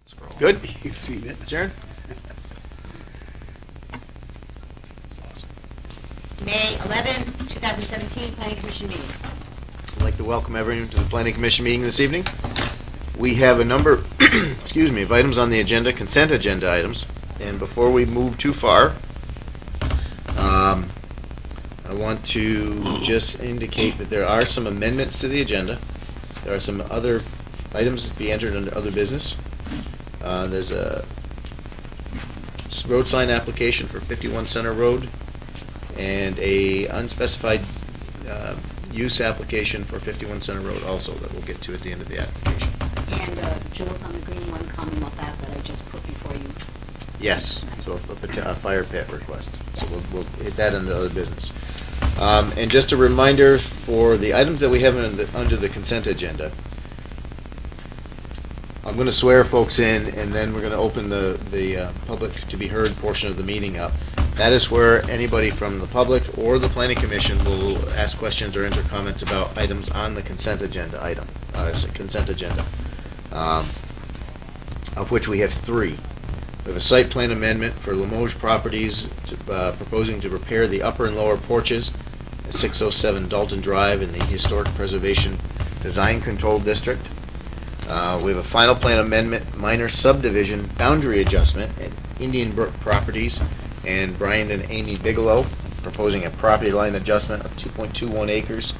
Scroll. Good. You've seen it. Sharon? May 11th, 2017, Planning Commission meeting. I'd like to welcome everyone to the Planning Commission meeting this evening. We have a number, excuse me, of items on the agenda, consent agenda items. And before we move too far, I want to just indicate that there are some amendments to the agenda. There are some other items to be entered under other business. There's a road sign application for 51 Center Road and a unspecified use application for 51 Center Road also that we'll get to at the end of the application. And Jules on the green one, Commonwealth Ave, that I just put before you. Yes, so a fire pit request. So we'll hit that under other business. And just a reminder for the items that we have under the consent agenda, I'm going to swear folks in, and then we're going to open the public to be heard portion of the meeting up. That is where anybody from the public or the Planning Commission will ask questions or enter comments about items on the consent agenda of which we have 3. We have a site plan amendment for Limoges Properties proposing to repair the upper and lower porches at 607 Dalton Drive in the Historic Preservation Design Control District. We have a final plan amendment, minor subdivision boundary adjustment at Indian Brook Properties and Brian and Amy Bigelow, proposing a property line adjustment of 2.21 acres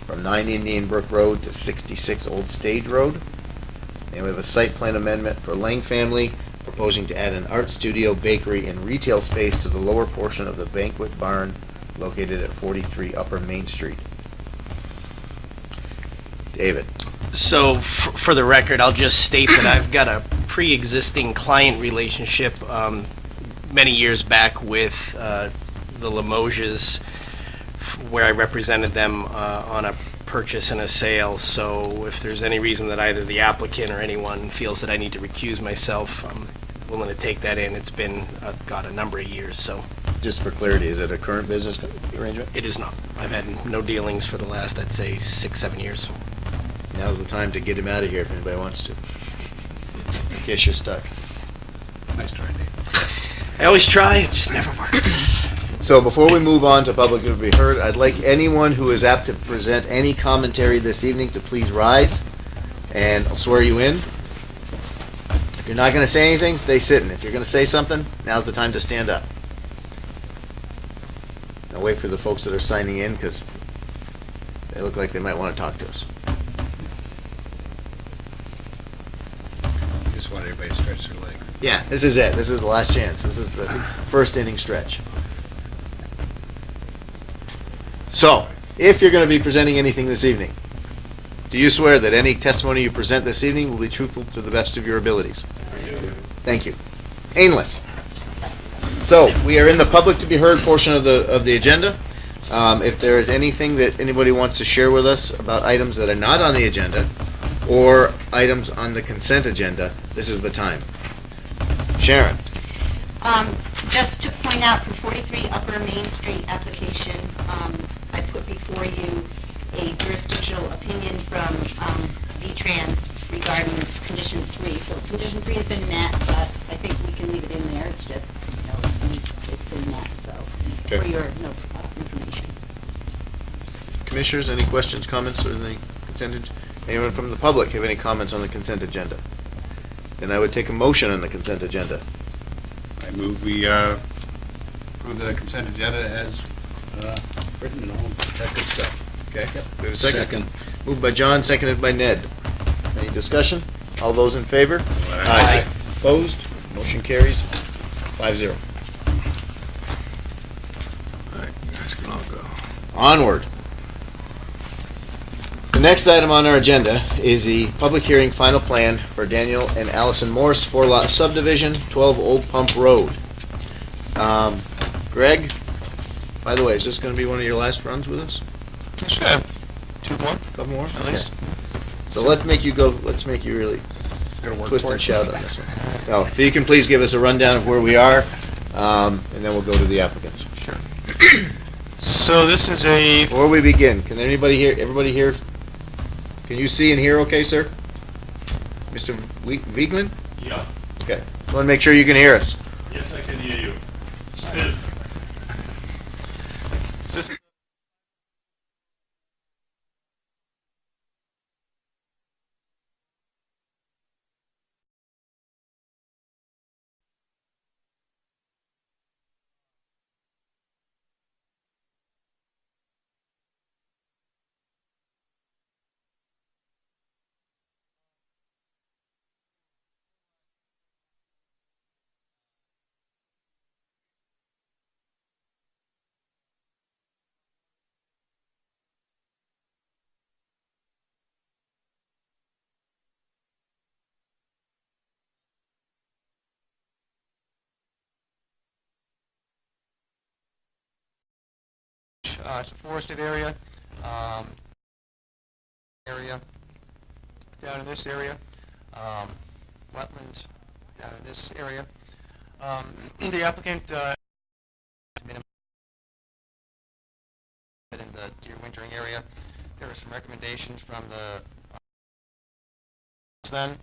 from 9 Indian Brook Road to 66 Old Stage Road. And we have a site plan amendment for Lang Family, proposing to add an art studio, bakery, and retail space to the lower portion of the banquet barn located at 43 Upper Main Street. David. So, for the record, I'll just state that I've got a pre-existing client relationship many years back with the Limoges, where I represented them on a purchase and a sale. So if there's any reason that either the applicant or anyone feels that I need to recuse myself, I'm willing to take that in. It's been, a number of years, so. Just for clarity, is it a current business arrangement? It is not. I've had no dealings for the last, I'd say, 6-7 years. Now's the time to get him out of here if anybody wants to. In case you're stuck. Nice try, Dave. I always try, it just never works. So before we move on to public to be heard, I'd like anyone who is apt to present any commentary this evening to please rise, and I'll swear you in. If you're not going to say anything, stay sitting. If you're going to say something, now's the time to stand up. Now wait for the folks that are signing in, because they look like they might want to talk to us. Just want everybody to stretch their legs. Yeah, this is it. This is the last chance. This is the first inning stretch. So, if you're going to be presenting anything this evening, do you swear that any testimony you present this evening will be truthful to the best of your abilities? Thank you. Painless. So, we are in the public to be heard portion of the agenda. If there is anything that anybody wants to share with us about items that are not on the agenda or items on the consent agenda, this is the time. Sharon. Just to point out, for 43 Upper Main Street application, I put before you a jurisdictional opinion from V-Trans regarding condition 3. So condition 3 has been met, but I think we can leave it in there. It's just, it's been met, so Okay. for your information. Commissioners, any questions, comments on the consent agenda? Anyone from the public have any comments on the consent agenda? Then I would take a motion on the consent agenda. I move we approve the consent agenda as written and all that good stuff. Okay, we have a second? Moved by John, seconded by Ned. Any discussion? All those in favor? Aye. Opposed? Motion carries 5-0. All right, you guys can all go. Onward. The next item on our agenda is the public hearing final plan for Daniel and Allison Morse 4-lot subdivision, 12 Old Pump Road. Greg, by the way, is this going to be one of your last runs with us? I should have 2 more. Couple more? At least. Okay. So let's make you really Gotta work twist for and it. shout on this one. Now, if you can please give us a rundown of where we are, and then we'll go to the applicants. Sure. So this is a, Before we begin, can everybody hear? Can you see and hear okay, sir? Mr. Vigeland? Yeah, Okay. I want to make sure you can hear us. yes, I can hear you. Still, Is this, it's a forested area, down in this area, wetlands down in this area. The applicant in the deer wintering area. There were some recommendations from the then.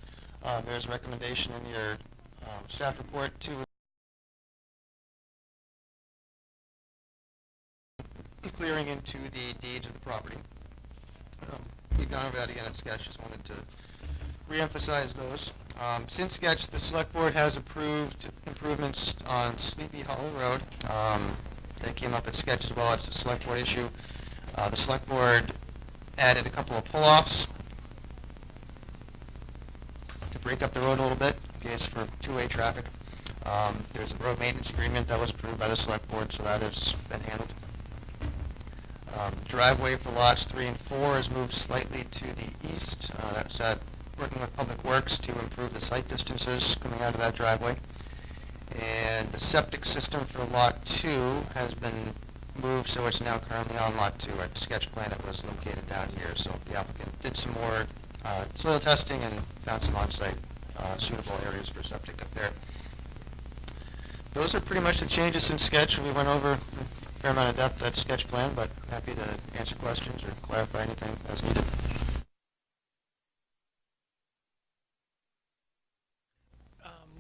There's a recommendation in your staff report to clearing into the deeds of the property. We've gone over that again at sketch, just wanted to reemphasize those. Since sketch, the select board has approved improvements on Sleepy Hollow Road. They came up at sketch as well. It's a select board issue. The select board added a couple of pull-offs to break up the road a little bit, in case for two-way traffic. There's a road maintenance agreement that was approved by the select board, so that has been handled. The driveway for lots 3 and 4 is moved slightly to the east. That's working with Public Works to improve the sight distances coming out of that driveway. And the septic system for lot 2 has been moved, so it's now currently on lot 2. Our sketch plan, it was located down here, so the applicant did some more soil testing and found some on-site suitable areas for septic up there. Those are pretty much the changes in sketch. We went over a fair amount of depth at sketch plan, but happy to answer questions or clarify anything as needed.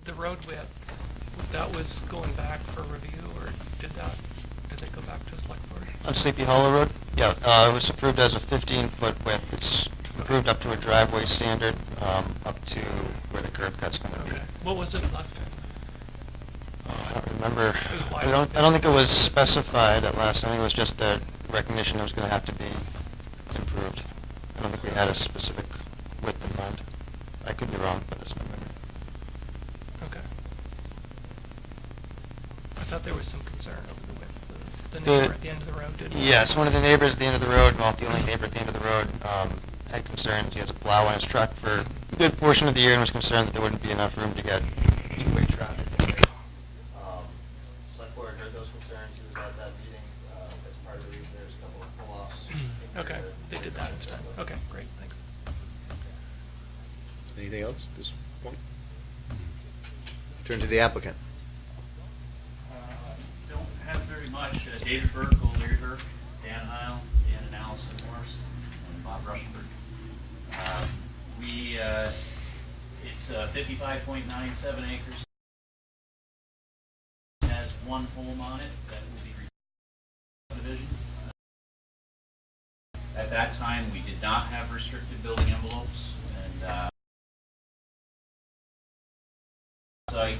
The road width, that was going back for review, or did they go back to select board? On Sleepy Hollow Road? Yeah, it was approved as a 15-foot width. It's approved up to a driveway standard, up to where the curb cut's going to be. Okay. What was it last time? I don't remember. It was wide. I don't think it was specified at last. I think it was just the recognition it was going to have to be improved. I don't think we had a specific width in mind. I could be wrong, but that's my memory. Okay. I thought there was some concern over the width. The neighbor at the end of the road did. Yes, one of the neighbors at the end of the road, well, the only neighbor at the end of the road, had concerns. He has a plow on his truck for a good portion of the year and was concerned that there wouldn't be enough room to get two-way traffic. Select board heard those concerns. He was at that meeting. As part of the reason, there's a couple of pull-offs. Okay, they did that instead. Okay, great, thanks. Anything else at this point? Turn to the applicant. Don't have very much. David Burke, Larry Burke, Dan Heil, Dan and Allison Morris, and Bob Rushford. It's 55.97 acres. It has one home on it that will be subdivision. At that time, we did not have restricted building envelopes, and site.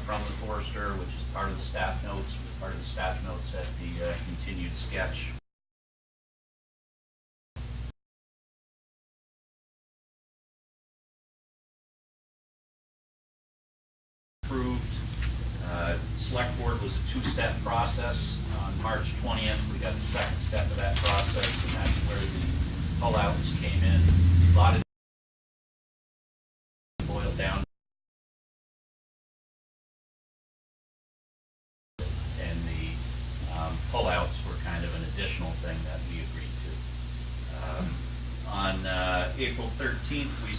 From the forester, which is part of the staff notes, part of the staff notes at the continued sketch. Approved. Select board was a two-step process. On March 20th, we got the second step of that process, and that's where the pull-outs came in. A lot of boiled down. And the pull-outs were kind of an additional thing that we agreed to. On April 13th, we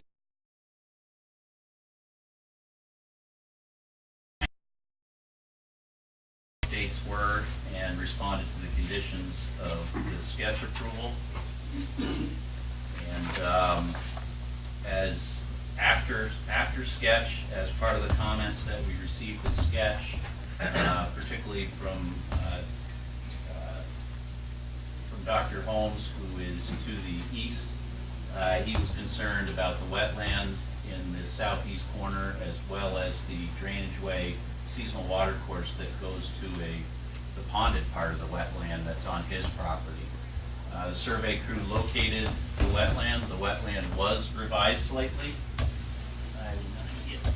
updates were and responded to the conditions of the sketch approval. And as after sketch, as part of the comments that we received in sketch, particularly from Dr. Holmes, who is to the east, he was concerned about the wetland in the southeast corner, as well as the drainage way seasonal water course that goes to the ponded part of the wetland that's on his property. The survey crew located the wetland. The wetland was revised slightly. I will not get it.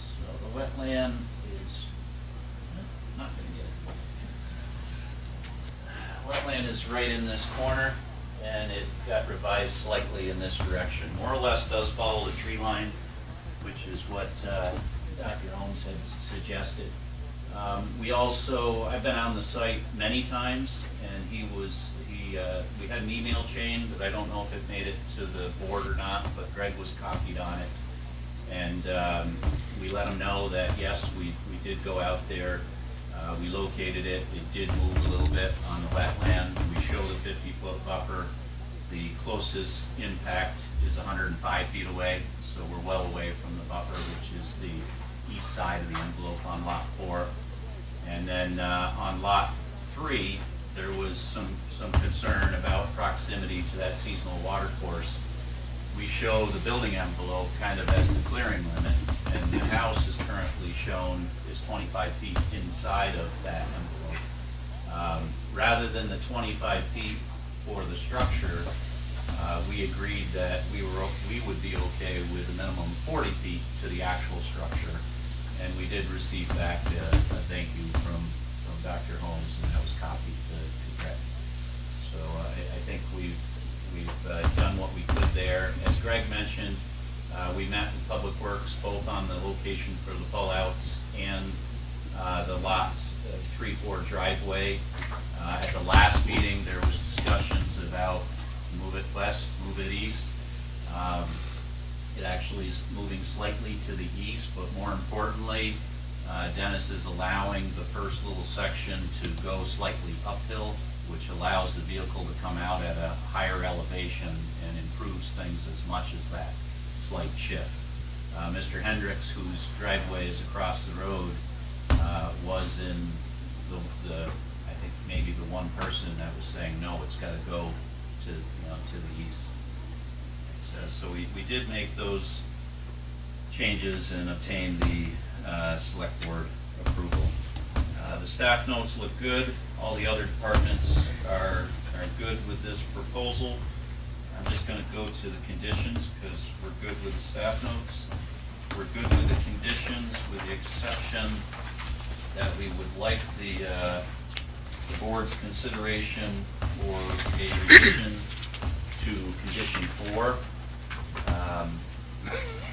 So the wetland is not going to get it. Wetland is right in this corner, and it got revised slightly in this direction. More or less does follow the tree line, which is what Dr. Holmes had suggested. I've been on the site many times, and we had an email chain, but I don't know if it made it to the board or not, but Greg was copied on it. And we let him know that, yes, we did go out there. We located it. It did move a little bit on the wetland. We show the 50-foot buffer. The closest impact is 105 feet away, so we're well away from the buffer, which is the east side of the envelope on lot 4. And then on lot 3, there was some concern about proximity to that seasonal water course. We show the building envelope kind of as the clearing limit, and the house is currently shown is 25 feet inside of that envelope. Rather than the 25 feet for the structure, we agreed that we would be okay with a minimum of 40 feet to the actual structure. And we did receive back a thank you from Dr. Holmes, and that was copied to Greg. So I think we've done what we could there. As Greg mentioned, we met with Public Works both on the location for the pullouts and the lot 3-4 driveway. At the last meeting, there was discussions about move it west, move it east. It actually is moving slightly to the east, but more importantly, Dennis is allowing the first little section to go slightly uphill, which allows the vehicle to come out at a higher elevation and improves things as much as that slight shift. Mr. Hendricks, whose driveway is across the road, was in I think maybe the one person that was saying, no, it's got to go to the east. So we did make those changes and obtain the select board approval. The staff notes look good. All the other departments are good with this proposal. I'm just going to go to the conditions because we're good with the staff notes. We're good with the conditions with the exception that we would like the board's consideration for a revision to condition 4.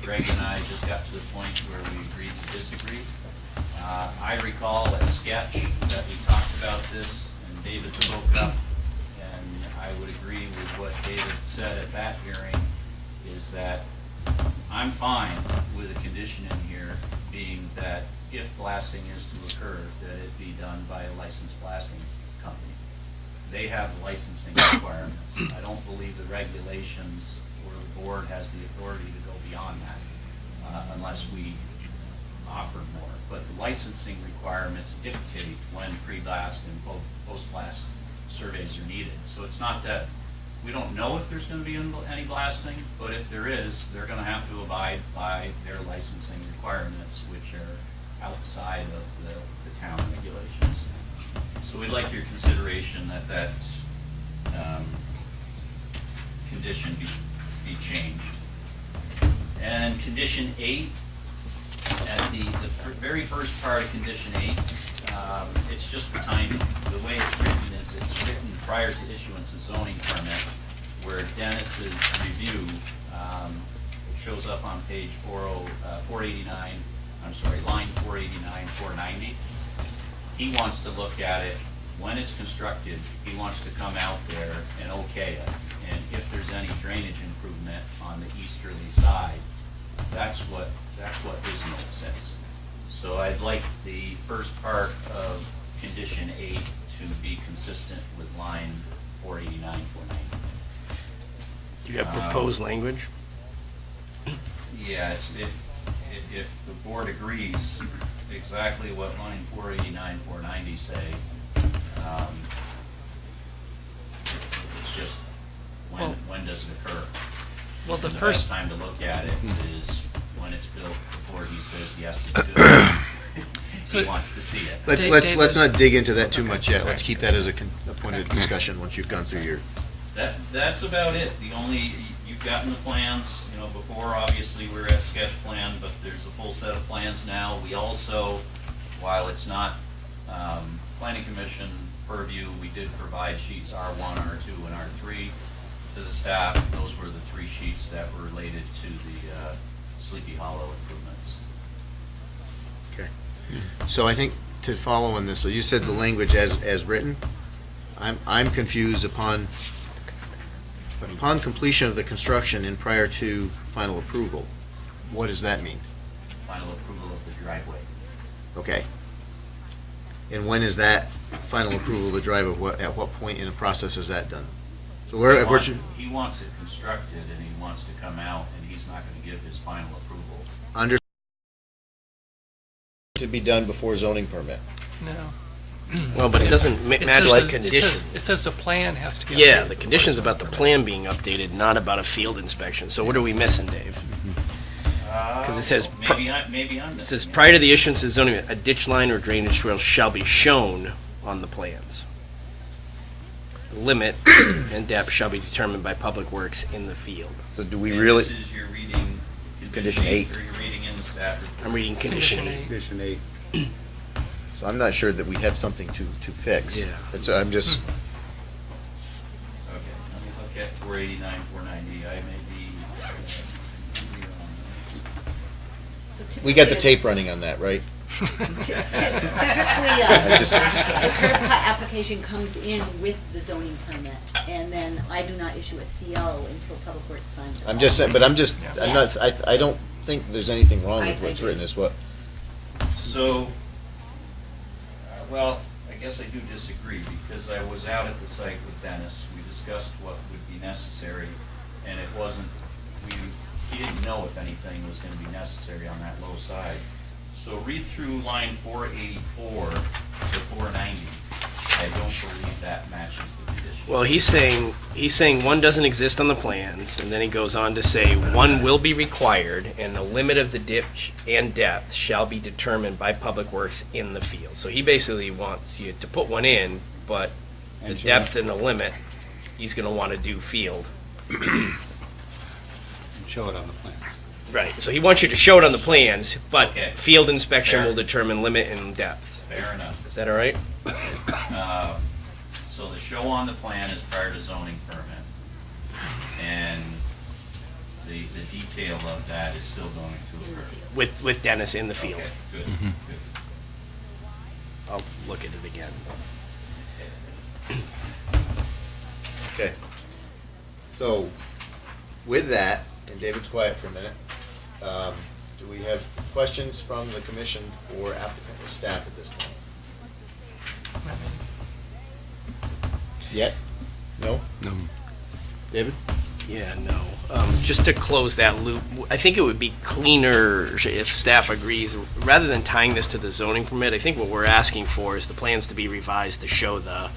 Greg and I just got to the point where we agreed to disagree. I recall at sketch that we talked about this, and David spoke up, and I would agree with what David said at that hearing, is that I'm fine with a condition in here being that if blasting is to occur, that it be done by a licensed blasting company. They have the licensing requirements. I don't believe the regulations or the board has the authority to go beyond that unless we offer more. But the licensing requirements dictate when pre-blast and post-blast surveys are needed. So it's not that we don't know if there's going to be any blasting, but if there is, they're going to have to abide by their licensing requirements, which are outside of the town regulations. So we'd like your consideration that condition be changed. And condition 8, at the very first part of condition 8, it's just the timing. The way it's written is it's written prior to issuance of zoning permit, where Dennis's review shows up on page 489, line 489, 490. He wants to look at it when it's constructed. He wants to come out there and okay it. And if there's any drainage improvement on the easterly side, that's what That's what his note says. So I'd like the first part of condition 8 to be consistent with line 489, 490. Do you have proposed language? Yeah, if the board agrees exactly what line 489, 490 say, it's just, when does it occur? Well, the And first, best time to look at it is when it's built, before he says, yes, it's good. He So- wants to see it. Let's not dig into that too much yet. Let's keep that as a point of discussion once you've gone through your, That's about it. The only, you've gotten the plans, before, obviously, we were at sketch plan, but there's a full set of plans now. We also, while it's not planning commission purview, we did provide sheets R1, R2, and R3 to the staff. Those were the 3 sheets that were related to the Sleepy Hollow improvements. okay. So I think to follow on this, so you said the language as written. I'm confused upon completion of the construction and prior to final approval. What does that mean? Final approval of the driveway. Okay. And when is that final approval of the driveway? At what point in the process is that done? So if we're, He wants it constructed, and he wants to come out, and he's not going to give his final approval. under to be done before zoning permit. no. Well, but it doesn't It match says like the- condition. It says the plan has to be. Yeah, updated the condition's about the before plan being updated, not about a field inspection. So what are we missing, Dave? Because it says Maybe I'm It missing says it. prior to the issuance of zoning, a ditch line or drainage trail shall be shown on the plans. The limit and depth shall be determined by Public Works in the field. So do we And really, this is, you're reading Condition 8. Or you're reading in the staff report? I'm reading condition Condition 8. Condition 8. so I'm not sure that we have something to fix. Yeah. And so I'm just, Okay, let me look at 489, 490. I may be So we got the typically- tape running on that, right? Typically, I just- the curb cut application comes in with the zoning permit, and then I do not issue a CO until Public Works signs it. I'm just saying, but I'm Yeah. not, I don't think there's anything wrong with I what's agree. written, is what, So, well, I guess I do disagree, because I was out at the site with Dennis. We discussed what would be necessary, and it wasn't, he didn't know if anything was gonna be necessary on that low side. So read through line 484 to 490. I don't believe that matches the condition. Well, he's saying one doesn't exist on the plans, and then he goes on to say one will be required, and the limit of the ditch and depth shall be determined by Public Works in the field. So he basically wants you to put one in, but the And show depth it. and the limit, he's gonna wanna do field. And show it on the plans. Right, so he wants you to show it on the plans, but Okay. field inspection Fair. will determine limit and depth. Fair enough. Is that all right? So the show on the plan is prior to zoning permit, and the detail of that is still going to occur. With Dennis in the field. Okay, good, good. I'll look at it again. okay. So, with that, and David's quiet for a minute, do we have questions from the commission for applicant or staff at this point? Yet? No? No. David? Yeah, no. Just to close that loop, I think it would be cleaner if staff agrees, rather than tying this to the zoning permit, I think what we're asking for is the plans to be revised to show the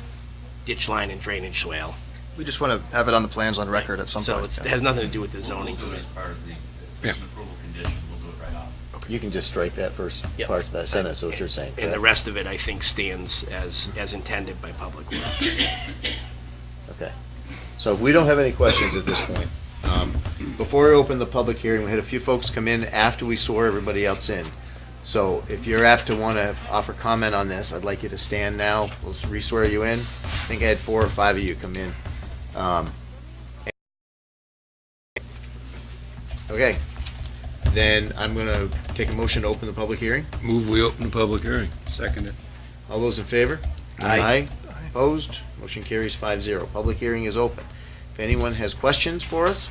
ditch line and drainage swale. We just want to have it on the plans on record at some So point. it has nothing to do with the zoning We'll do it permit. as part of the, if Yeah. it's an approval condition, we'll do it right off. You can just strike that first Yep. part of that sentence, is what you're saying, And the correct? rest of it, I think, stands as intended by Public Works. Okay. So we don't have any questions at this point. Before we open the public hearing, we had a few folks come in after we swore everybody else in. So if you're apt to want to offer comment on this, I'd like you to stand now. We'll re-swear you in. I think I had 4 or 5 of you come in. Okay. Then I'm going to take a motion to open the public hearing. Move we open the public hearing. Second it. All those in favor? Aye. Opposed? Motion carries 5-0. Public hearing is open. If anyone has questions for us,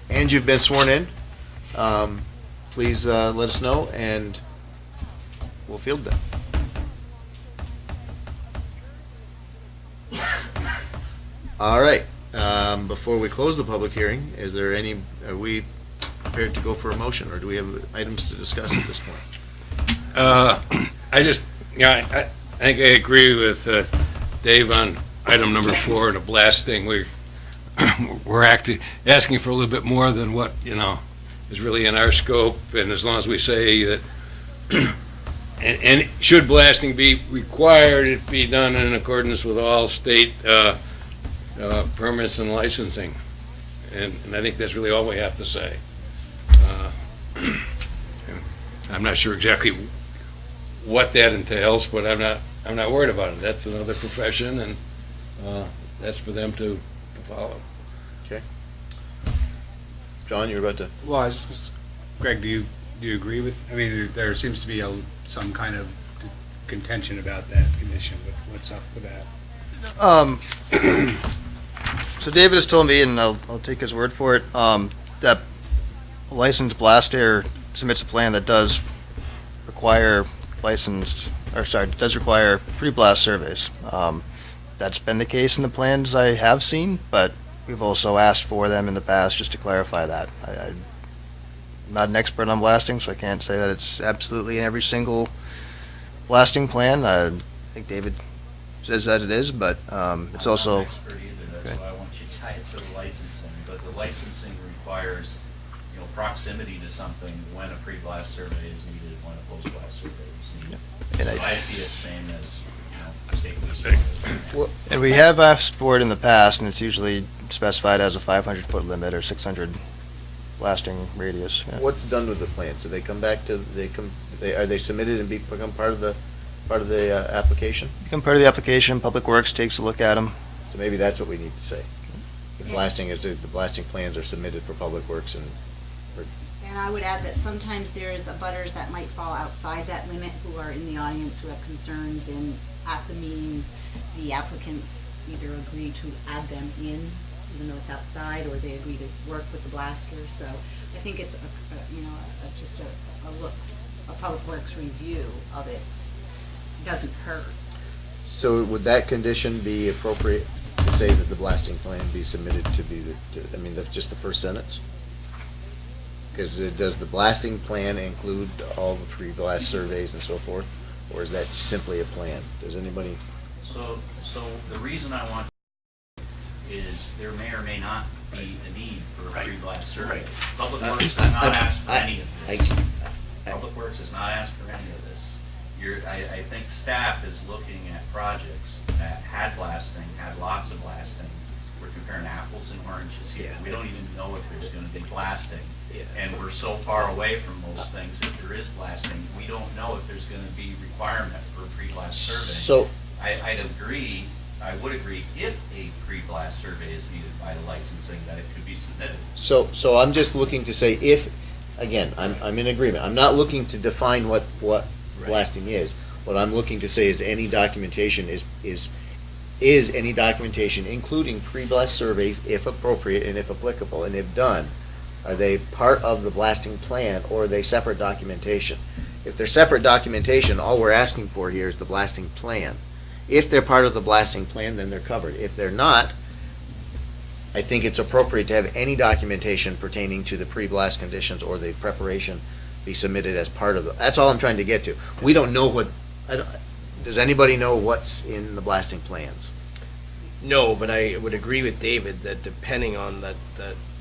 and you've been sworn in, please let us know, and we'll field them. All right, before we close the public hearing, are we prepared to go for a motion, or do we have items to discuss at this point? I think I agree with Dave on item number 4, the blasting. We're asking for a little bit more than what, is really in our scope, and as long as we say that, and should blasting be required, it be done in accordance with all state permits and licensing. And I think that's really all we have to say. I'm not sure exactly what that entails, but I'm not worried about it. That's another profession, and that's for them to follow. Okay. John, you're about to. Well, I was just, Greg, do you agree with, there seems to be some kind of contention about that condition. What's up with that? So David has told me, and I'll take his word for it, that a licensed blaster submits a plan that does require pre-blast surveys. That's been the case in the plans I have seen, but we've also asked for them in the past just to clarify that. I'm not an expert on blasting, so I can't say that it's absolutely in every single blasting plan. I think David says that it is, but it's also. I'm not an expert either, that's why I want you to tie it to the licensing, but the licensing requires, proximity to something when a pre-blast survey is needed, when a post-blast survey is needed. And So I see it same as, state police. And we have asked for it in the past, and it's usually specified as a 500-foot limit or 600 blasting radius. Yeah. What's done with the plans? Do they come back to, are they submitted and become part of the application? Become part of the application. Public Works takes a look at them. So maybe that's what we need to say. The blasting plans are submitted for Public Works, and I would add that sometimes there's abutters that might fall outside that limit who are in the audience who have concerns, and at the meeting, the applicants either agree to add them in, even though it's outside, or they agree to work with the blaster. So I think it's just a Public Works review of it doesn't hurt. so would that condition be appropriate to say that the blasting plan be submitted to be that's just the first sentence? Because does the blasting plan include all the pre-blast surveys and so forth, or is that simply a plan? Does anybody? So the reason I want is there may or may not be a need for a pre-blast survey. Right. Public Works has not asked for any of this. I- Public Works has not asked for any of this. I think staff is looking at projects that had blasting, had lots of blasting. We're comparing apples and oranges here. Yeah. We don't even know if there's gonna be blasting. Yeah. And we're so far away from most things, if there is blasting, we don't know if there's gonna be requirement for a pre-blast survey. So, I would agree, if a pre-blast survey is needed by the licensing, that it could be submitted. so I'm just looking to say if, again, I'm in agreement. I'm not looking to define what blasting is. What I'm looking to say is any documentation is any documentation, including pre-blast surveys, if appropriate and if applicable, and if done, are they part of the blasting plan, or are they separate documentation? If they're separate documentation, all we're asking for here is the blasting plan. If they're part of the blasting plan, then they're covered. If they're not, I think it's appropriate to have any documentation pertaining to the pre-blast conditions or the preparation be submitted as part of it. That's all I'm trying to get to. We don't know does anybody know what's in the blasting plans? No, but I would agree with David that depending on the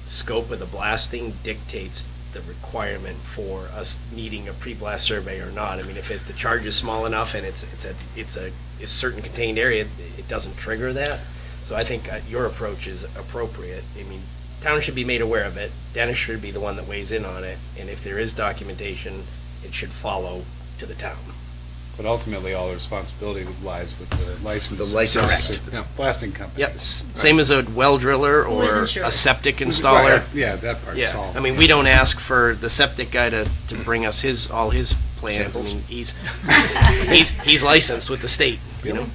scope of the blasting dictates the requirement for us needing a pre-blast survey or not. I mean, if the charge is small enough and it's a certain contained area, it doesn't trigger that. So I think your approach is appropriate. I mean, town should be made aware of it. Dennis should be the one that weighs in on it, and if there is documentation, it should follow to the town. But ultimately, all the responsibility lies with the license. The license. Correct. The blasting company. Yep, same as a well driller Who or is a insured? septic installer. Right, yeah, that part's Yeah, solved. I mean, we don't ask for the septic guy to bring us all his plans. Samples. I mean, he's licensed with the state, you know?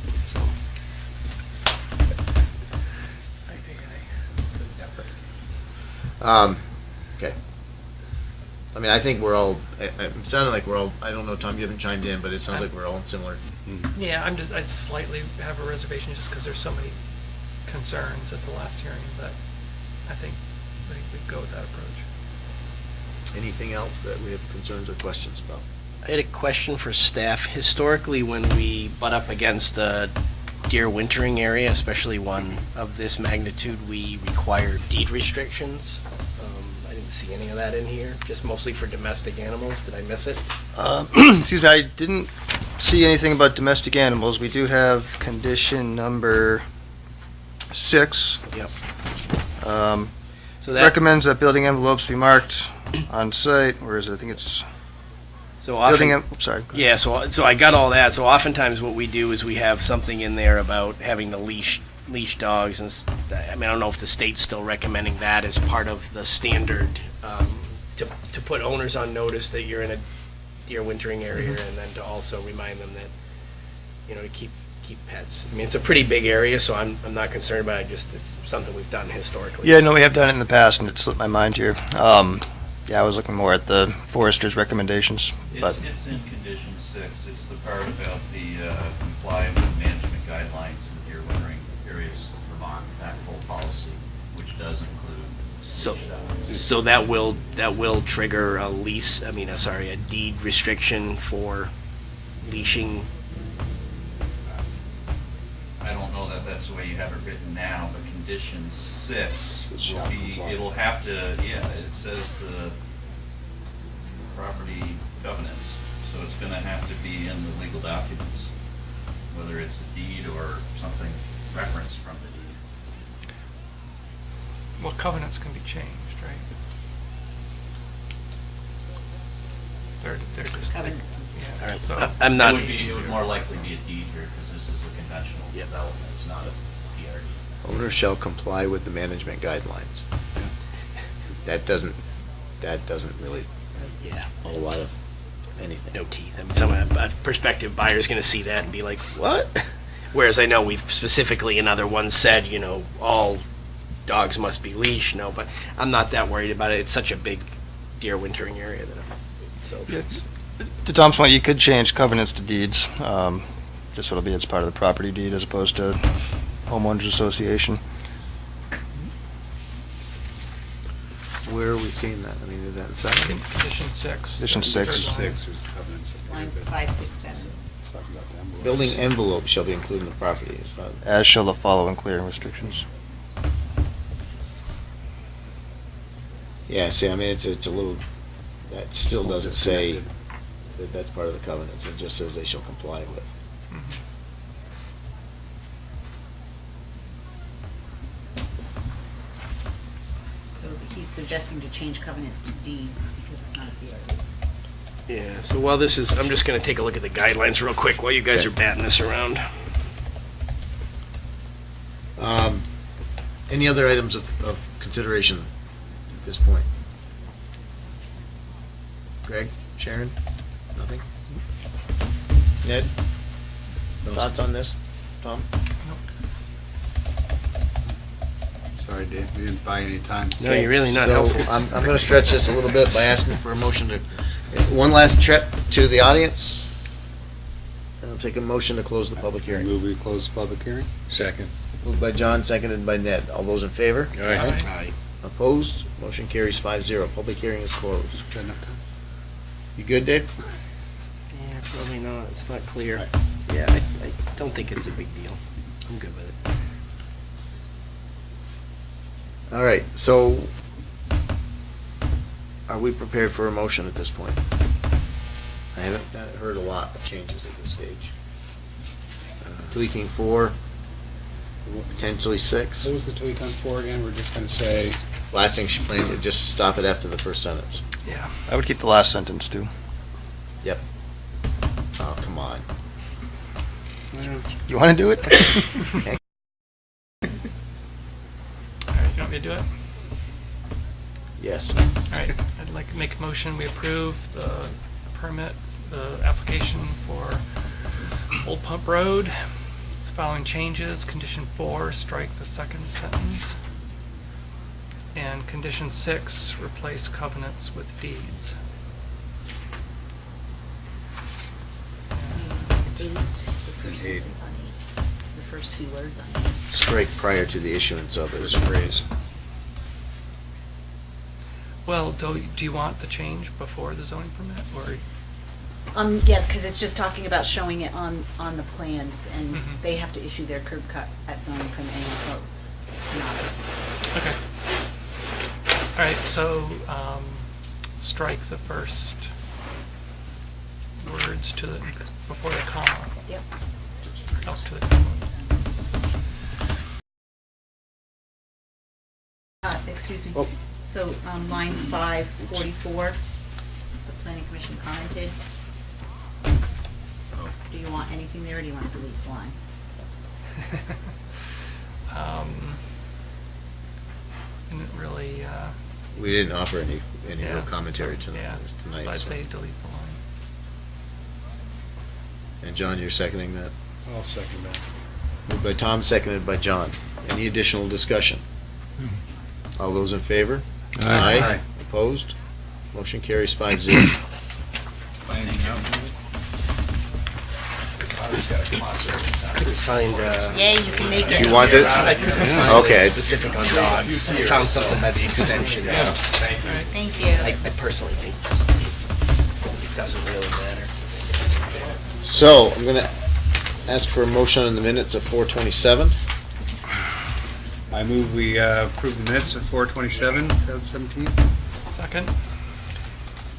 Okay. I mean, I think we're all, it sounded like we're all, I don't know, Tom, you haven't chimed in, but it sounds like we're all in similar. Yeah, I slightly have a reservation just because there's so many concerns at the last hearing, but I think we go with that approach. Anything else that we have concerns or questions about? I had a question for staff. Historically, when we butt up against a deer wintering area, especially one of this magnitude, we require deed restrictions. I didn't see any of that in here, just mostly for domestic animals. Did I miss it? Excuse me, I didn't see anything about domestic animals. We do have condition number 6. Yep. Um, So that, Recommends that building envelopes be marked on site, where is it? I think it's so building, often, sorry. go ahead. yeah, so I got all that. So oftentimes what we do is we have something in there about having the leash dogs, and I mean, I don't know if the state's still recommending that as part of the standard, to put owners on notice that you're in a deer wintering area, and then to also remind them that, to keep pets. I mean, it's a pretty big area, so I'm not concerned about it, just it's something we've done historically. Yeah, no, we have done it in the past, and it slipped my mind here. Yeah, I was looking more at the forester's recommendations, but It's in condition 6, it's the part about the comply with management guidelines in deer wintering areas of Vermont, that whole policy, which does include So- leash dogs. So that will trigger a deed restriction for leashing. I don't know that that's the way you have it written now, but condition 6 will be, it'll have to, it says the property covenants, so it's gonna have to be in the legal documents, whether it's a deed or something referenced from the deed. Well, covenants can be changed, right? They're just. Covenants. Yeah, All right. so. I'm not. It would more likely be a deed here, because this is a conventional development, it's not a PRD. Owner shall comply with the management guidelines. That doesn't really Yeah. a whole lot of anything. No teeth. I mean, a prospective buyer's going to see that and be like, "What?" Whereas I know we've specifically in other ones said, all dogs must be leashed. No, but I'm not that worried about it. It's such a big deer wintering area so it's. to Tom's point, you could change covenants to deeds, just so it'll be as part of the property deed as opposed to homeowners association. Where are we seeing that? I mean, is that in seven? Condition 6. Condition third 6. line. 6 was covenants. Line 5, 6, 7. Talking about the envelopes. Building envelopes shall be included in the property. It's not- As shall the following clearing restrictions. Yeah, see, I mean, it's a little, that still doesn't say that that's part of the covenants. It just says they shall comply with. So he's suggesting to change covenants to deed because it's not a PRD. Yeah. So while this is, I'm just going to take a look at the guidelines real quick while you guys are batting this around. Any other items of consideration at this point? Greg, Sharon, nothing? Ned, thoughts on this? Tom? Sorry, Dave, we didn't buy any time. No, you're really not So helpful. I'm going to stretch this a little bit by asking for a motion to, one last trip to the audience. And I'll take a motion to close the public hearing. Move we close the public hearing? Second. Moved by John, seconded by Ned. All those in favor? All right. Aye. Opposed? Motion carries 5-0. Public hearing is closed. Good enough time? You good, Dave? Yeah, probably not. It's not clear. Right. Yeah, I don't think it's a big deal. I'm good with it. All right, so are we prepared for a motion at this point? I haven't heard a lot of changes at this stage. Tweaking 4, potentially 6. What was the tweak on 4 again? We're just gonna say, Last thing she planned to just stop it after the first sentence. Yeah. I would keep the last sentence too. Yep. Oh, come on. You want to do it? All right, you want me to do it? Yes. All right, I'd like to make a motion, we approve the permit, the application for Old Pump Road. The following changes: condition 4, strike the second sentence. And condition 6, replace covenants with deeds. Eight. sentence on 8, the first few words on 8. Strike prior to the issuance of it. First phrase. Well, do you want the change before the zoning permit, or? Yeah, because it's just talking about showing it on the plans, and Mhm. they have to issue their curb cut at zoning permit anyway, so it's not. Okay. All right, so, strike the first words to the, before the comma. Yep. Up to the comma. Excuse me. Oh. So, line 544, the planning commission commented. Do you want anything there, or do you want to delete the line? Didn't really, We didn't offer any real yeah. commentary Yeah, tonight. so I'd so- say delete the line. And John, you're seconding that? I'll second that. Moved by Tom, seconded by John. Any additional discussion? All those in favor? Aye. Opposed? Motion carries 5-0. Couldn't find, Yeah, you can make it. You want it? I couldn't find Okay. it specific on dogs. I found something by the extension. Thank you. I personally think it doesn't really matter. So, I'm gonna ask for a motion on the minutes of 4:27. I move we approve the minutes of 4/27, 2017. Second?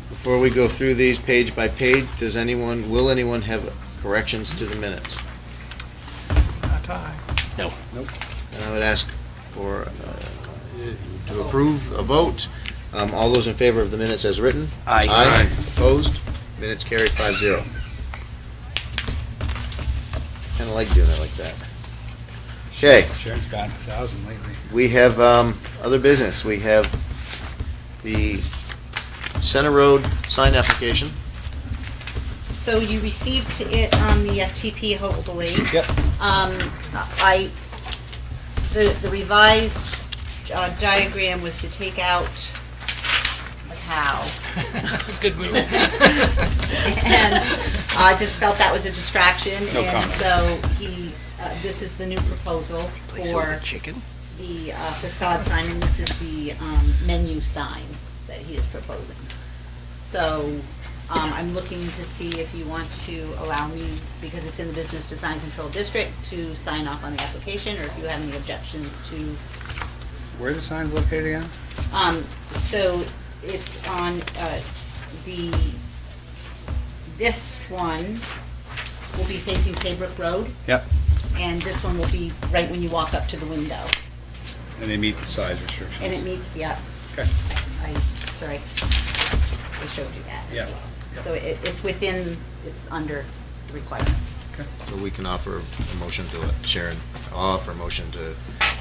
Before we go through these page by page, will anyone have corrections to the minutes? Not I. No. And I would ask for, to approve a vote. All those in favor of the minutes as written? Aye. Aye. Opposed? Minutes carried 5-0. Kinda like doing it like that. Okay, Sharon's gotten 1,000 lately. we have, other business. We have the Center Road sign application. So you received it on the FTP hopefully. Yep. The revised diagram was to take out a cow. Good move. And I just felt that was a distraction. No And comment. so this is the new proposal Place over for the chicken. the facade sign, and this is the menu sign that he is proposing. So I'm looking to see if you want to allow me, because it's in the Business Design Control District, to sign off on the application, or if you have any objections to. Where are the signs located again? So it's on this one will be facing Saybrook Road, Yep. and this one will be right when you walk up to the window. And they meet the size restrictions. And it meets, yeah, Okay. sorry, I showed you that Yeah. as well. So it's within, it's under the requirements. So we can offer a motion to let Sharon, I'll offer a motion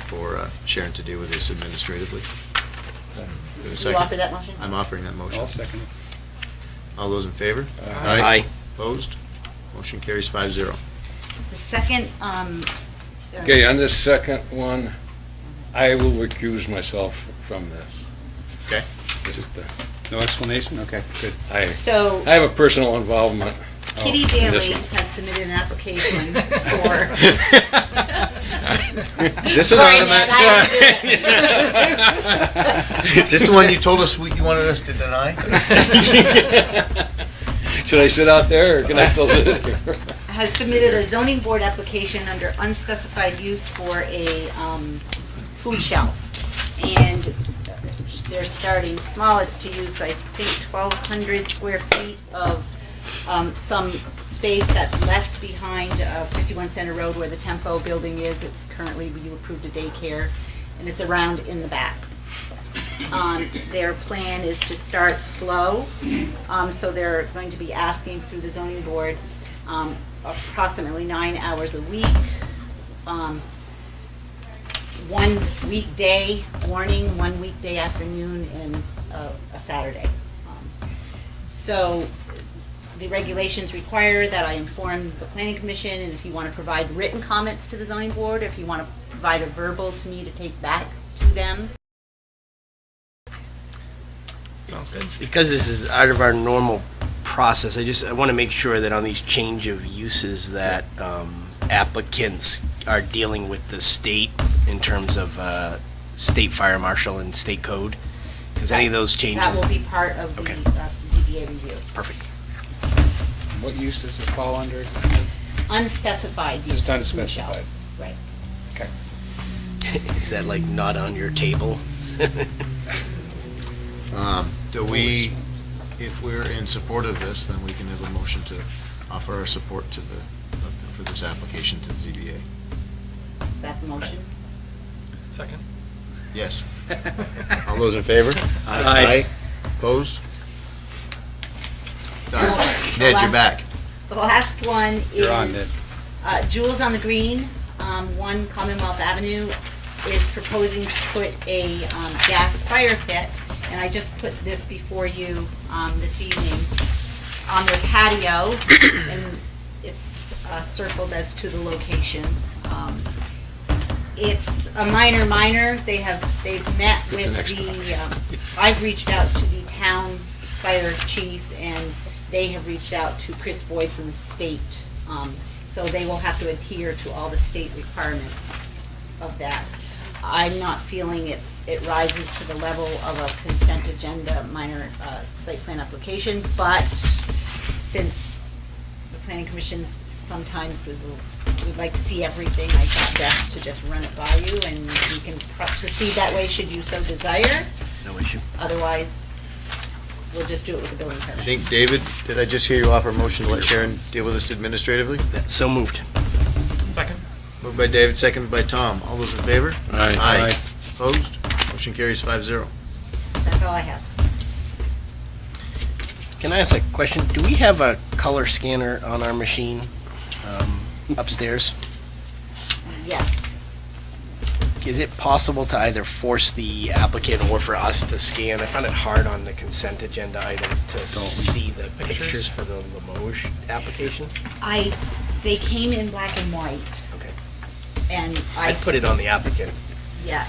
for Sharon to deal with this administratively. Do we have a You second? offer that motion? I'm offering that motion. I'll second it. All those in favor? Aye. Opposed? Motion carries 5-0. The second, Okay, on this second one, I will recuse myself from this. Okay. Just, No explanation? Okay, good. I so have a personal involvement. Kitty in this Daly one. has submitted an application for. Is this an Sorry, man, automatic? I have to do it. Is this the one you told us you wanted us to deny? Should I sit out there, or can I still sit here? Has submitted a zoning board application under unspecified use for a food shelf. And they're starting small, it's to use, I think, 1,200 square feet of some space that's left behind 51 Center Road where the Tempo building is. It's currently, you approved a daycare, and it's around in the back. Their plan is to start slow, so they're going to be asking through the zoning board approximately 9 hours a week, 1 weekday morning, 1 weekday afternoon, and a Saturday. So the regulations require that I inform the planning commission, and if you want to provide written comments to the zoning board, if you want to provide a verbal to me to take back to them. Sounds good. Because this is out of our normal process, I want to make sure that on these change of uses that applicants are dealing with the state in terms of state fire marshal and state code? Because any of those changes... That will be part of the Okay. ZBA review. Perfect. What use does this fall under? Unspecified use. Just unspecified. Right. Okay. Is that like not on your table? Do we, if we're in support of this, then we can have a motion to offer our support to for this application to the ZBA. Is that the motion? Second. Yes. All those in favor? Aye. Opposed? Done. Ned, you're back. The last one You're on, is Jewels on the Green, 1 Commonwealth Avenue, is proposing to put a gas fire pit, and I just put this before you this evening, on their patio, and it's circled as to the location. It's a minor, they've met with I've reached out to the town fire chief, and they have reached out to Chris Boyd from the state. So they will have to adhere to all the state requirements of that. I'm not feeling it rises to the level of a consent agenda minor site plan application, but since the planning commission sometimes we'd like to see everything, I thought best to just run it by you, and you can proceed that way should you so desire. No issue. Otherwise, we'll just do it with the building I permit. think, David, did I just hear you offer a motion to let Sharon deal with this administratively? So moved. Second. Moved by David, seconded by Tom. All those in favor? Aye. Opposed? Motion carries 5-0. That's all I have. Can I ask a question? Do we have a color scanner on our machine upstairs? Yes. Is it possible to either force the applicant or for us to scan? I found it hard on the consent agenda item to see the pictures for the Limoges application. They came in black and white, Okay. and I'd put it on the applicant yeah.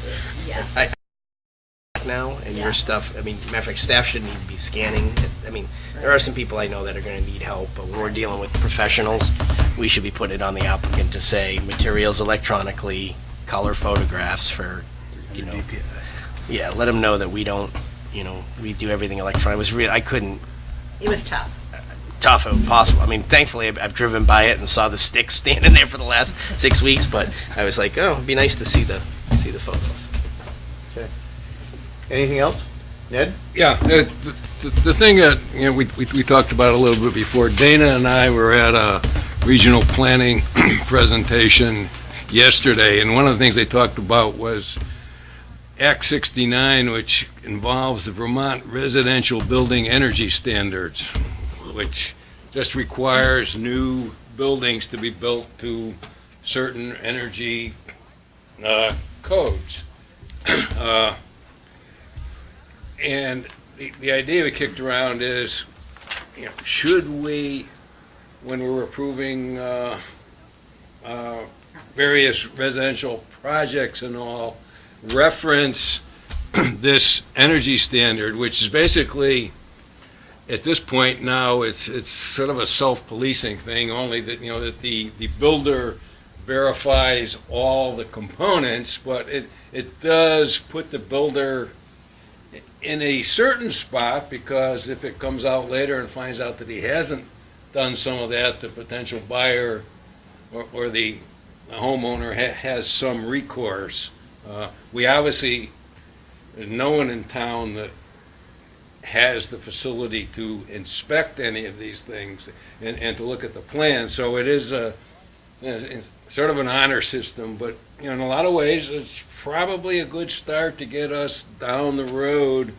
now, and Yeah. your stuff, I mean, matter of fact, staff shouldn't even be scanning. I mean, there are some people I know that are gonna need help, but when we're dealing with professionals, we should be putting it on the applicant to say materials electronically, color photographs for, you know. Yeah, let them know that we don't, we do everything electronic. It was I couldn't, It was tough. tough if possible. I mean, thankfully, I've driven by it and saw the sticks standing there for the last 6 weeks, but I was like, oh, it'd be nice to see the photos. Anything else? Ned? Yeah, the thing that, we talked about a little bit before, Dana and I were at a regional planning presentation yesterday, and one of the things they talked about was Act 69, which involves the Vermont Residential Building Energy Standards, which just requires new buildings to be built to certain energy codes. And the idea we kicked around is, should we, when we're approving various residential projects and all, reference this energy standard, which is basically, at this point now, it's sort of a self-policing thing, only that, that the builder verifies all the components, but it does put the builder in a certain spot, because if it comes out later and finds out that he hasn't done some of that, the potential buyer or the homeowner has some recourse. We obviously, there's no one in town that has the facility to inspect any of these things and to look at the plan, so it is it's sort of an honor system, but in a lot of ways it's probably a good start to get us down the road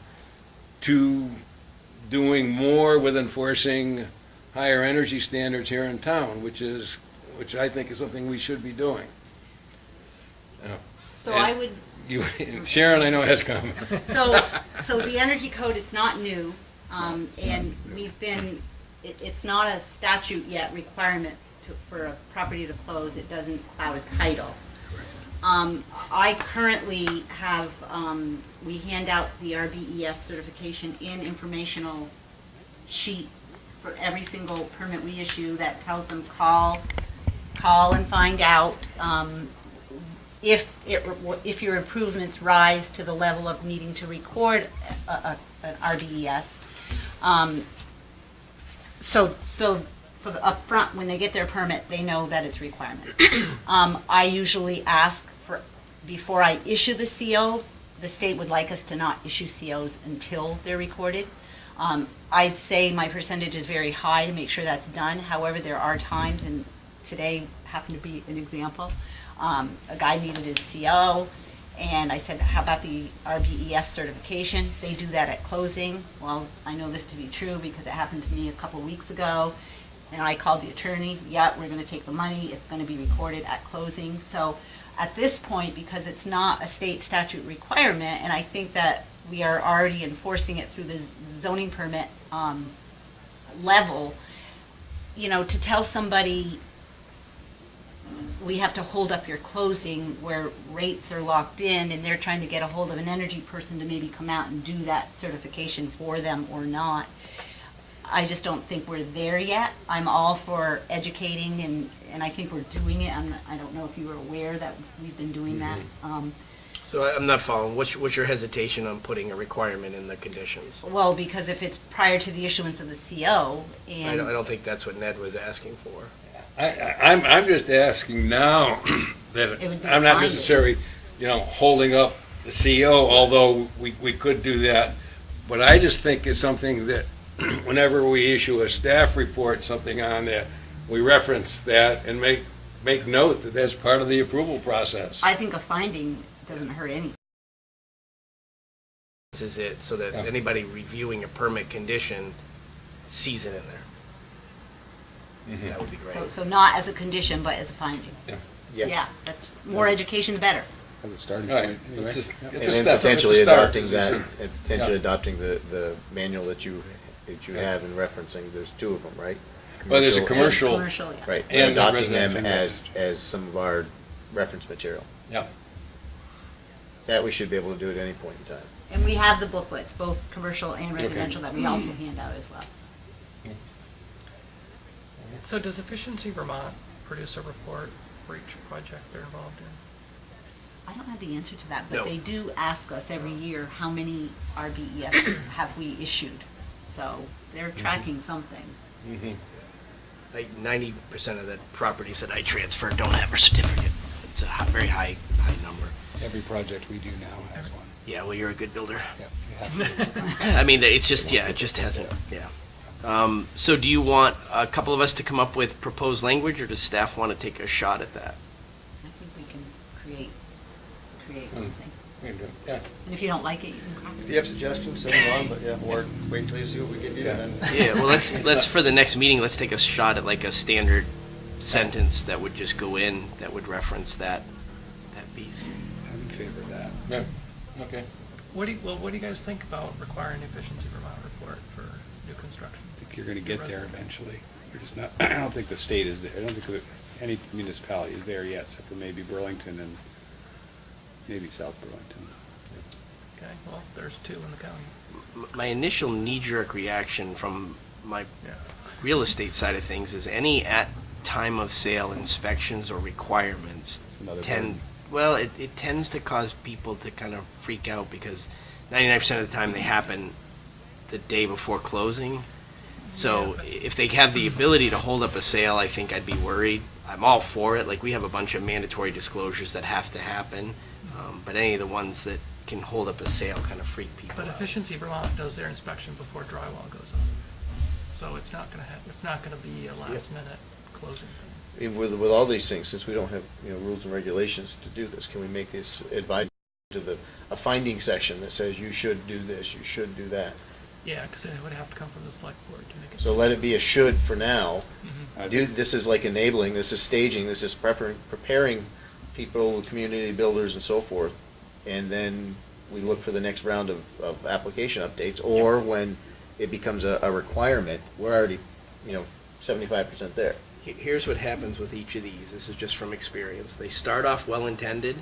to doing more with enforcing higher energy standards here in town, which I think is something we should be doing. So I would, Sharon, I know, has come. so the energy code, it's not new, and it's not a statute yet requirement for a property to close. It doesn't cloud a title. I currently have, we hand out the RBES certification in informational sheet for every single permit we issue that tells them call call and find out if your improvements rise to the level of needing to record an RBES. So up front, when they get their permit, they know that it's a requirement. I usually ask for, before I issue the CO, the state would like us to not issue COs until they're recorded. I'd say my percentage is very high to make sure that's done. However, there are times, and today happened to be an example, a guy needed his CO, and I said, how about the RBES certification? They do that at closing. Well, I know this to be true because it happened to me a couple weeks ago. And I called the attorney, yeah, we're gonna take the money, it's gonna be recorded at closing. So at this point, because it's not a state statute requirement, and I think that we are already enforcing it through the zoning permit level, you know, to tell somebody we have to hold up your closing where rates are locked in and they're trying to get a hold of an energy person to maybe come out and do that certification for them or not. I just don't think we're there yet. I'm all for educating, and I think we're doing it. I don't know if you were aware that we've been doing that. So I'm not following. What's your hesitation on putting a requirement in the conditions? Well, because if it's prior to the issuance of the CO, I and don't think that's what Ned was asking for. I'm just asking now that It would be I'm not fine. necessarily, holding up the CO, although we could do that. But I just think it's something that whenever we issue a staff report, something on that, we reference that and make note that that's part of the approval process. I think a finding doesn't hurt any. This is it, so that Yeah. anybody reviewing a permit condition sees it in there. Mhm. That would be great. So not as a condition, but as a finding. Yeah. Yeah, that's, more education, the better. As a starting Right. point. anyway. It's a And step. then potentially It's a start. adopting that, and potentially Yeah. adopting the manual that you have and referencing, there's two of them, right? Well, there's a As commercial. Commercial, yeah. Right, And and adopting residential them and as some of our reference material. Yeah. That we should be able to do at any point in time. And we have the booklets, both commercial and residential, that we also hand out as well. So does Efficiency Vermont produce a report for each project they're involved in? I don't have the answer to that, No. but they do ask us every year, how many RBES have we issued? So they're tracking something. Mhm. Like 90% of the properties that I transfer don't have a certificate. It's a very high number. Every project we do now has one. Yeah, well, you're a good builder. Yeah, you have to. I mean, it's just, yeah, it just hasn't, yeah. So do you want a couple of us to come up with proposed language, or does staff want to take a shot at that? I think we can create Mm. something. Yeah. And if you don't like it, you can copy If it. you have suggestions, send them on, but yeah, or wait until you see what we give you, Yeah. and then. Yeah, well, let's for the next meeting, let's take a shot at like a standard sentence that would just go in, that would reference that piece. I'm in favor of that. Yeah. Okay. What do you guys think about requiring Efficiency Vermont report for new construction? I think you're gonna get there eventually. You're just not, I don't think the state is there. I don't think that any municipality is there yet, except for maybe Burlington and maybe South Burlington. Okay, well, there's 2 in the county. My initial knee-jerk reaction from my Yeah. real estate side of things is any at time of sale inspections or requirements It's another tend, well, it tends to cause people to kind of freak out because 99% of the time they happen the day before closing. So if they have the ability to hold up a sale, I think I'd be worried. I'm all for it. Like, we have a bunch of mandatory disclosures that have to happen. But any of the ones that can hold up a sale kind of freak people But out. Efficiency Vermont does their inspection before drywall goes up. So it's not gonna be a last minute closing thing. I mean, with all these things, since we don't have, rules and regulations to do this, can we make this advice to a finding section that says you should do this, you should do that? Yeah, because it would have to come from the select board to make it. So let it be a should for now. Mhm. This is like enabling, this is staging, this is preparing people, community builders and so forth. And then we look for the next round of application updates, or when it becomes a requirement, we're already, 75% there. Here's what happens with each of these. This is just from experience. They start off well-intended.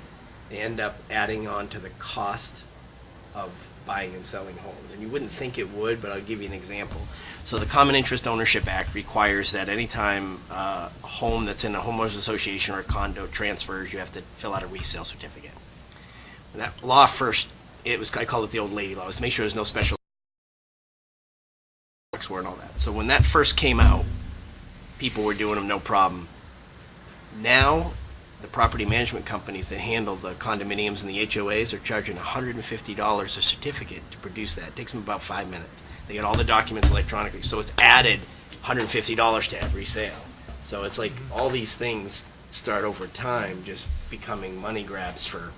They end up adding on to the cost of buying and selling homes. And you wouldn't think it would, but I'll give you an example. So the Common Interest Ownership Act requires that anytime a home that's in a homeowners association or a condo transfers, you have to fill out a resale certificate. When that law first, I call it the old lady law, was to make sure there's no special and all that. So when that first came out, people were doing them no problem. Now, the property management companies that handle the condominiums and the HOAs are charging $150 a certificate to produce that. It takes them about 5 minutes. They get all the documents electronically, so it's added $150 to every sale. So it's like all these things start over time just becoming money grabs for,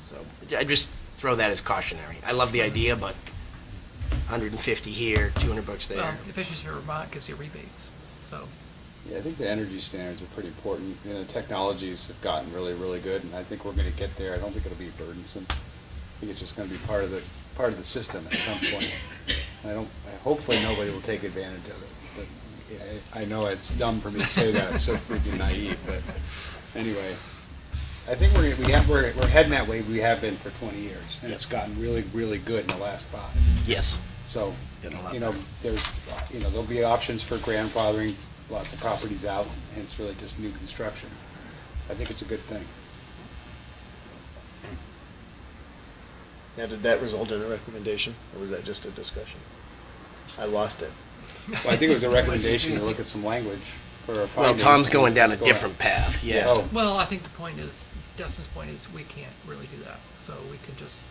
so I just throw that as cautionary. I love the idea, but 150 here, $200 there. Well, Efficiency Vermont gives you rebates, so. Yeah, I think the energy standards are pretty important. You know, the technologies have gotten really, really good, and I think we're going to get there. I don't think it'll be burdensome. I think it's just going to be part of the system at some point. Hopefully nobody will take advantage of it. But yeah, I know it's dumb for me to say that. I'm so freaking naive. But anyway, I think we're heading that way. We have been for 20 years, and it's gotten really, really good in the last 5. Yes. So, Getting a lot you know, there'll be options for grandfathering lots of properties out, and it's really just new construction. I think it's a good thing. Now, did that result in a recommendation, or was that just a discussion? I lost it. Well, I think it was a recommendation to look at some language for a Well, finding. Tom's going down a Let's go different path, yeah. Oh. Well, I think the point is, Dustin's point is, we can't really do that, so we could just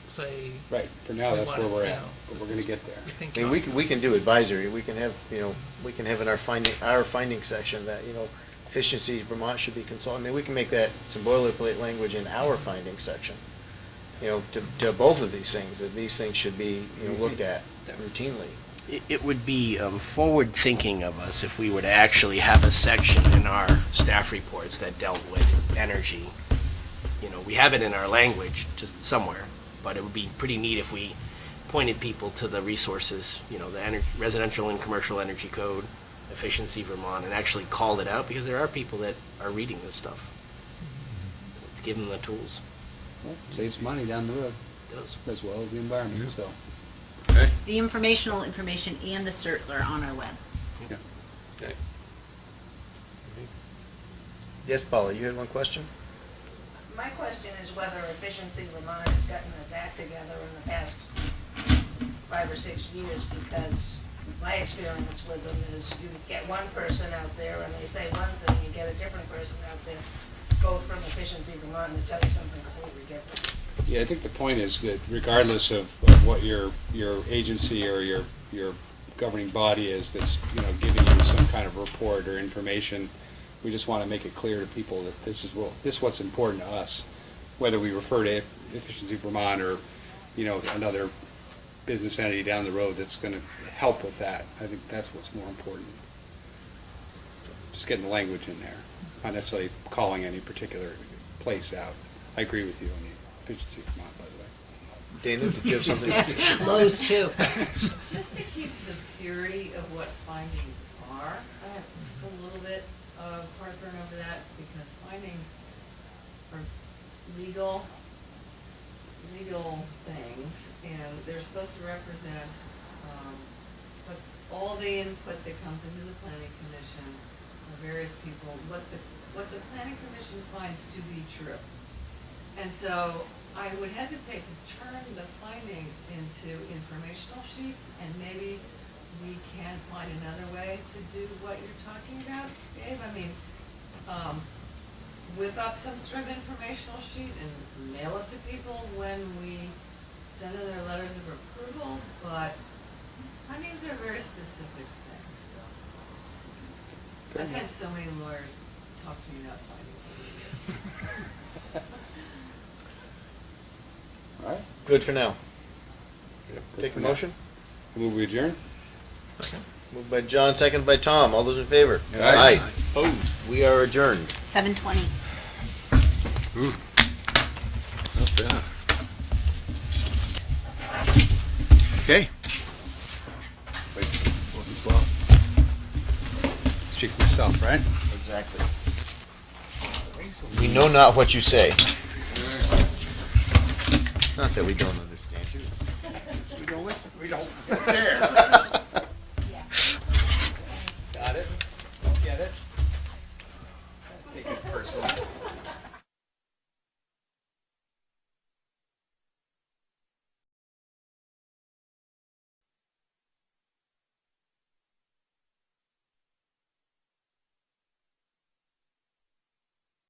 say. Right, for now, we that's want where it, we're you at, know, but this we're gonna is- get there. we think I mean, you- we can do advisory, we can have, we can have in our finding section that, Efficiency Vermont should be consulted. I mean, we can make that some boilerplate language in our finding section, to both of these things, that these things should be, looked at routinely. It would be forward-thinking of us if we were to actually have a section in our staff reports that dealt with energy. We have it in our language, just somewhere, but it would be pretty neat if we pointed people to the resources, the Residential and Commercial Energy Code, Efficiency Vermont, and actually called it out, because there are people that are reading this stuff. Let's give them the tools. Well, saves money down the road, It does. as well as the environment, so. Okay. The informational information and the certs are on our web. Yeah. Okay. Yes, Paula, you had one question? My question is whether Efficiency Vermont has gotten its act together in the past 5 or 6 years, because my experience with them is you get one person out there and they say one thing, you get a different person out there, both from Efficiency Vermont, and tell you something completely different. Yeah, I think the point is that regardless of what your agency or your governing body is that's, giving you some kind of report or information, we just want to make it clear to people that this is what's important to us, whether we refer to Efficiency Vermont or, another business entity down the road that's going to help with that. I think that's what's more important. Just getting the language in there, not necessarily calling any particular place out. I agree with you on the Efficiency Vermont, by the way. Dana, did you have something? Lowe's too. Just to keep the purity of what findings are, I have just a little bit of heartburn over that, because findings are legal things, and they're supposed to represent, what all the input that comes into the planning commission, various people, what the planning commission finds to be true. And so I would hesitate to turn the findings into informational sheets, and maybe we can find another way to do what you're talking about, Dave. I mean, whip up some sort of informational sheet and mail it to people when we send in their letters of approval, but findings are a very specific thing, so. I've had so many lawyers talk to me about findings over the years. All right. Good for now. Good Take for a now. motion. Move we adjourn? Second. Moved by John, seconded by Tom. All those in favor? Aye. Opposed? We are adjourned. 7:20. Ooh. Not bad. Okay. Wait, slow. Speak for yourself, right? Exactly. We know not what you say. It's not that we don't understand you. We don't listen. We don't dare.